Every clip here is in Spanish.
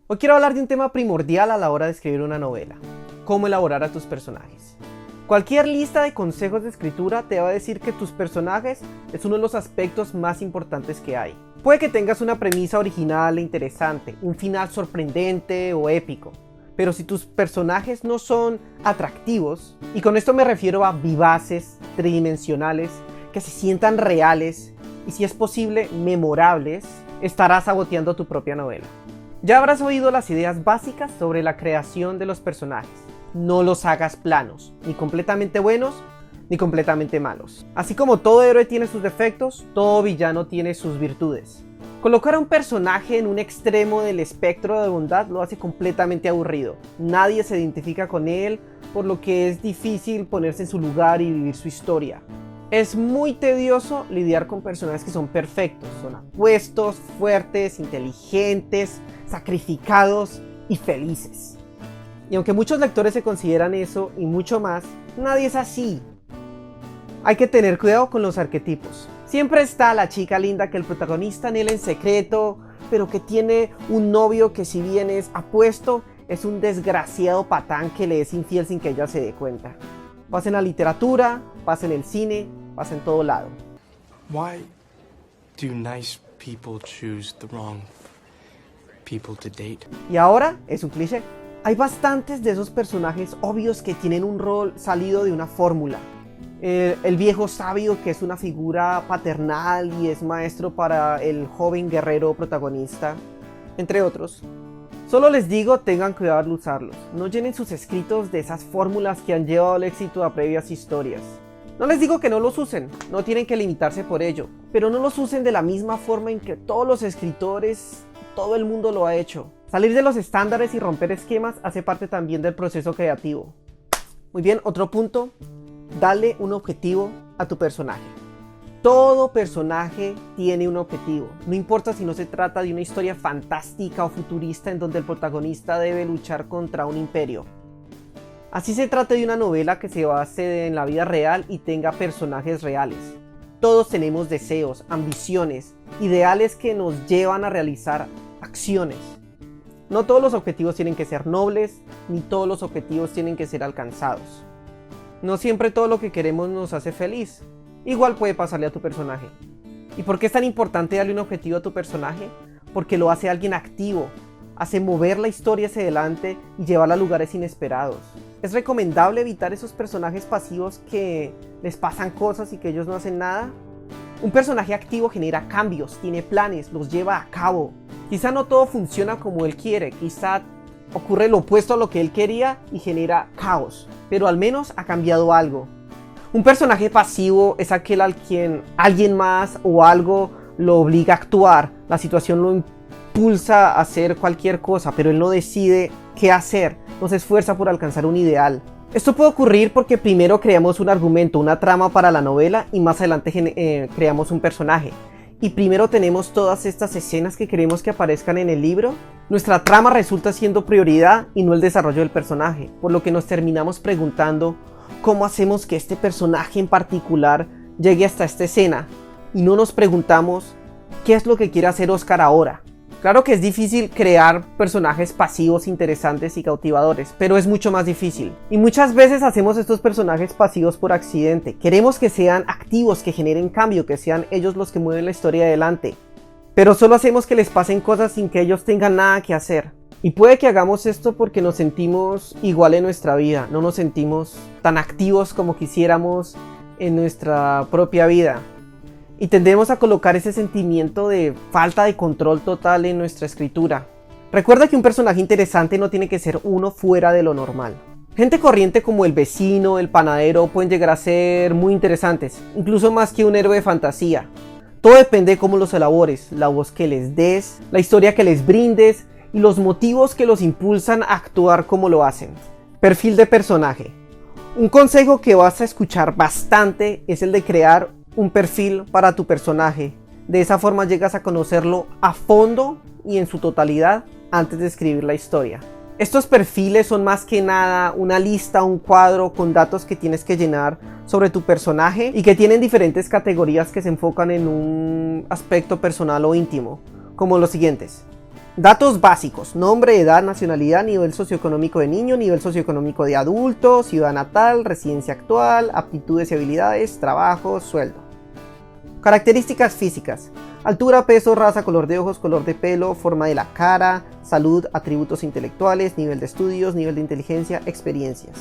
Hoy quiero hablar de un tema primordial a la hora de escribir una novela: cómo elaborar a tus personajes. Cualquier lista de consejos de escritura te va a decir que tus personajes es uno de los aspectos más importantes que hay. Puede que tengas una premisa original e interesante, un final sorprendente o épico, pero si tus personajes no son atractivos, y con esto me refiero a vivaces, tridimensionales, que se sientan reales y, si es posible, memorables, estarás saboteando tu propia novela. Ya habrás oído las ideas básicas sobre la creación de los personajes. No los hagas planos, ni completamente buenos, ni completamente malos. Así como todo héroe tiene sus defectos, todo villano tiene sus virtudes. Colocar a un personaje en un extremo del espectro de bondad lo hace completamente aburrido. Nadie se identifica con él, por lo que es difícil ponerse en su lugar y vivir su historia. Es muy tedioso lidiar con personajes que son perfectos, son apuestos, fuertes, inteligentes, sacrificados y felices. Y aunque muchos lectores se consideran eso y mucho más, nadie es así. Hay que tener cuidado con los arquetipos. Siempre está la chica linda que el protagonista anhela en secreto, pero que tiene un novio que, si bien es apuesto, es un desgraciado patán que le es infiel sin que ella se dé cuenta. Pasa en la literatura, pasa en el cine, pasa en todo lado. Why do nice people choose the wrong people to date? Y ahora es un cliché. Hay bastantes de esos personajes obvios que tienen un rol salido de una fórmula. El viejo sabio, que es una figura paternal y es maestro para el joven guerrero protagonista, entre otros. Solo les digo, tengan cuidado al usarlos. No llenen sus escritos de esas fórmulas que han llevado al éxito a previas historias. No les digo que no los usen, no tienen que limitarse por ello, pero no los usen de la misma forma en que todos los escritores, todo el mundo lo ha hecho. Salir de los estándares y romper esquemas hace parte también del proceso creativo. Muy bien, otro punto: dale un objetivo a tu personaje. Todo personaje tiene un objetivo, no importa si no se trata de una historia fantástica o futurista en donde el protagonista debe luchar contra un imperio. Así se trata de una novela que se base en la vida real y tenga personajes reales. Todos tenemos deseos, ambiciones, ideales que nos llevan a realizar acciones. No todos los objetivos tienen que ser nobles, ni todos los objetivos tienen que ser alcanzados. No siempre todo lo que queremos nos hace feliz. Igual puede pasarle a tu personaje. ¿Y por qué es tan importante darle un objetivo a tu personaje? Porque lo hace alguien activo, hace mover la historia hacia adelante y llevarla a lugares inesperados. Es recomendable evitar esos personajes pasivos que les pasan cosas y que ellos no hacen nada. Un personaje activo genera cambios, tiene planes, los lleva a cabo. Quizá no todo funciona como él quiere, quizá ocurre lo opuesto a lo que él quería y genera caos, pero al menos ha cambiado algo. Un personaje pasivo es aquel al quien alguien más o algo lo obliga a actuar. La situación lo impulsa a hacer cualquier cosa, pero él no decide qué hacer, no se esfuerza por alcanzar un ideal. Esto puede ocurrir porque primero creamos un argumento, una trama para la novela, y más adelante creamos un personaje. Y primero tenemos todas estas escenas que queremos que aparezcan en el libro. Nuestra trama resulta siendo prioridad y no el desarrollo del personaje, por lo que nos terminamos preguntando cómo hacemos que este personaje en particular llegue hasta esta escena, y no nos preguntamos qué es lo que quiere hacer Oscar ahora. Claro que es difícil crear personajes pasivos, interesantes y cautivadores, pero es mucho más difícil. Y muchas veces hacemos estos personajes pasivos por accidente. Queremos que sean activos, que generen cambio, que sean ellos los que mueven la historia adelante. Pero solo hacemos que les pasen cosas sin que ellos tengan nada que hacer. Y puede que hagamos esto porque nos sentimos igual en nuestra vida, no nos sentimos tan activos como quisiéramos en nuestra propia vida. Y tendemos a colocar ese sentimiento de falta de control total en nuestra escritura. Recuerda que un personaje interesante no tiene que ser uno fuera de lo normal. Gente corriente como el vecino, el panadero, pueden llegar a ser muy interesantes, incluso más que un héroe de fantasía. Todo depende de cómo los elabores, la voz que les des, la historia que les brindes y los motivos que los impulsan a actuar como lo hacen. Perfil de personaje. Un consejo que vas a escuchar bastante es el de crear un perfil para tu personaje. De esa forma llegas a conocerlo a fondo y en su totalidad antes de escribir la historia. Estos perfiles son más que nada una lista, un cuadro con datos que tienes que llenar sobre tu personaje y que tienen diferentes categorías que se enfocan en un aspecto personal o íntimo, como los siguientes: Datos básicos: nombre, edad, nacionalidad, nivel socioeconómico de niño, nivel socioeconómico de adulto, ciudad natal, residencia actual, aptitudes y habilidades, trabajo, sueldo. Características físicas: altura, peso, raza, color de ojos, color de pelo, forma de la cara, salud, atributos intelectuales, nivel de estudios, nivel de inteligencia, experiencias.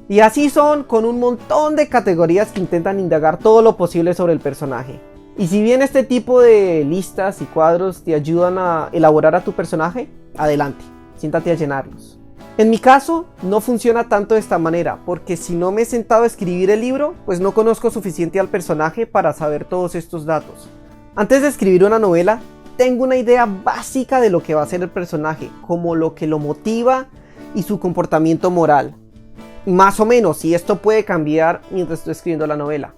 Y así son con un montón de categorías que intentan indagar todo lo posible sobre el personaje. Y si bien este tipo de listas y cuadros te ayudan a elaborar a tu personaje, adelante, siéntate a llenarlos. En mi caso, no funciona tanto de esta manera, porque si no me he sentado a escribir el libro, pues no conozco suficiente al personaje para saber todos estos datos. Antes de escribir una novela, tengo una idea básica de lo que va a ser el personaje, como lo que lo motiva y su comportamiento moral. Más o menos, y esto puede cambiar mientras estoy escribiendo la novela.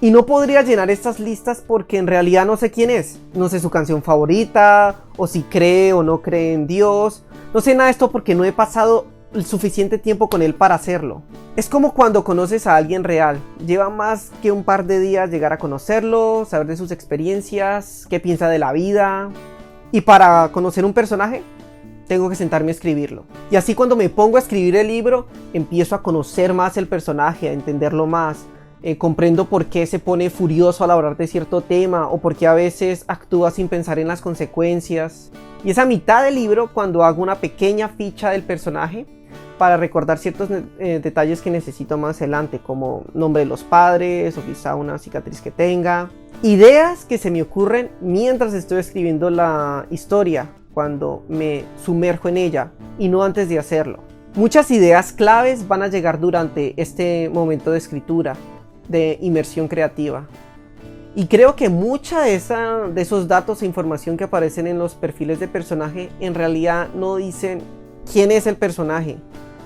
Y no podría llenar estas listas porque en realidad no sé quién es. No sé su canción favorita, o si cree o no cree en Dios. No sé nada de esto porque no he pasado el suficiente tiempo con él para hacerlo. Es como cuando conoces a alguien real. Lleva más que un par de días llegar a conocerlo, saber de sus experiencias, qué piensa de la vida. Y para conocer un personaje, tengo que sentarme a escribirlo. Y así cuando me pongo a escribir el libro, empiezo a conocer más el personaje, a entenderlo más. Comprendo por qué se pone furioso al hablar de cierto tema o por qué a veces actúa sin pensar en las consecuencias. Y es a mitad del libro cuando hago una pequeña ficha del personaje para recordar ciertos detalles que necesito más adelante, como nombre de los padres o quizá una cicatriz que tenga. Ideas que se me ocurren mientras estoy escribiendo la historia, cuando me sumerjo en ella y no antes de hacerlo. Muchas ideas claves van a llegar durante este momento de escritura, de inmersión creativa. Y creo que mucha de esos datos e información que aparecen en los perfiles de personaje en realidad no dicen quién es el personaje,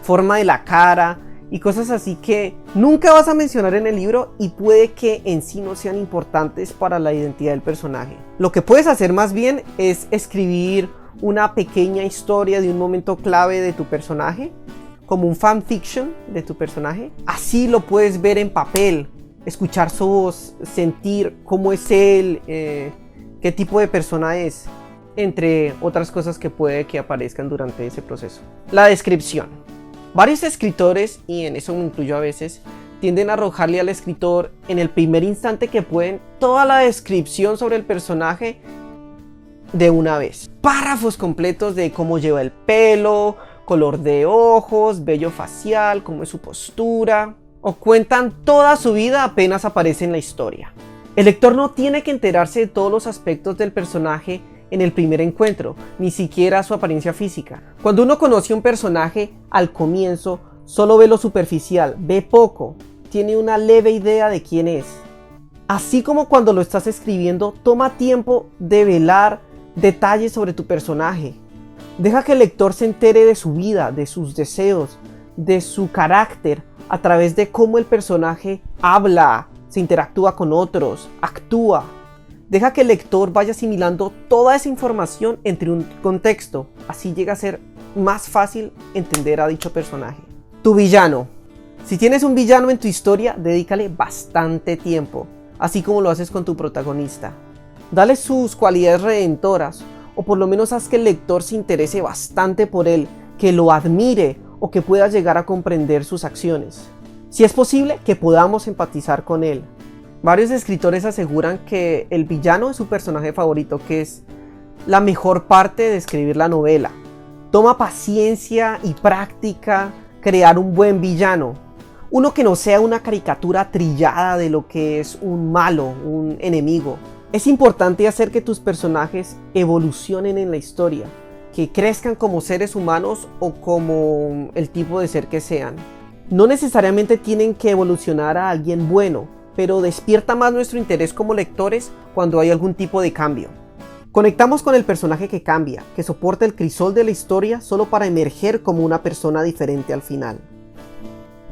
forma de la cara y cosas así que nunca vas a mencionar en el libro y puede que en sí no sean importantes para la identidad del personaje. Lo que puedes hacer más bien es escribir una pequeña historia de un momento clave de tu personaje, como un fanfiction de tu personaje. Así lo puedes ver en papel, escuchar su voz, sentir cómo es él, qué tipo de persona es, entre otras cosas que puede que aparezcan durante ese proceso. La descripción. Varios escritores, y en eso me incluyo a veces, tienden a arrojarle al escritor en el primer instante que pueden toda la descripción sobre el personaje de una vez. Párrafos completos de cómo lleva el pelo, color de ojos, vello facial, cómo es su postura, o cuentan toda su vida apenas aparece en la historia. El lector no tiene que enterarse de todos los aspectos del personaje en el primer encuentro, ni siquiera su apariencia física. Cuando uno conoce a un personaje al comienzo, solo ve lo superficial, ve poco, tiene una leve idea de quién es. Así como cuando lo estás escribiendo, toma tiempo de velar detalles sobre tu personaje. Deja que el lector se entere de su vida, de sus deseos, de su carácter, a través de cómo el personaje habla, se interactúa con otros, actúa. Deja que el lector vaya asimilando toda esa información entre un contexto. Así llega a ser más fácil entender a dicho personaje. Tu villano. Si tienes un villano en tu historia, dedícale bastante tiempo, así como lo haces con tu protagonista. Dale sus cualidades redentoras, o por lo menos haz que el lector se interese bastante por él, que lo admire o que pueda llegar a comprender sus acciones. Si es posible, que podamos empatizar con él. Varios escritores aseguran que el villano es su personaje favorito, que es la mejor parte de escribir la novela. Toma paciencia y práctica crear un buen villano. Uno que no sea una caricatura trillada de lo que es un malo, un enemigo. Es importante hacer que tus personajes evolucionen en la historia, que crezcan como seres humanos o como el tipo de ser que sean. No necesariamente tienen que evolucionar a alguien bueno, pero despierta más nuestro interés como lectores cuando hay algún tipo de cambio. Conectamos con el personaje que cambia, que soporta el crisol de la historia solo para emerger como una persona diferente al final.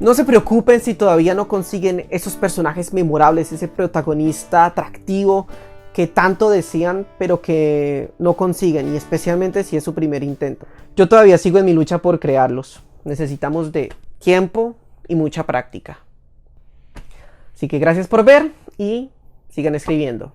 No se preocupen si todavía no consiguen esos personajes memorables, ese protagonista atractivo que tanto desean pero que no consiguen, y especialmente si es su primer intento. Yo todavía sigo en mi lucha por crearlos. Necesitamos de tiempo y mucha práctica. Así que gracias por ver y sigan escribiendo.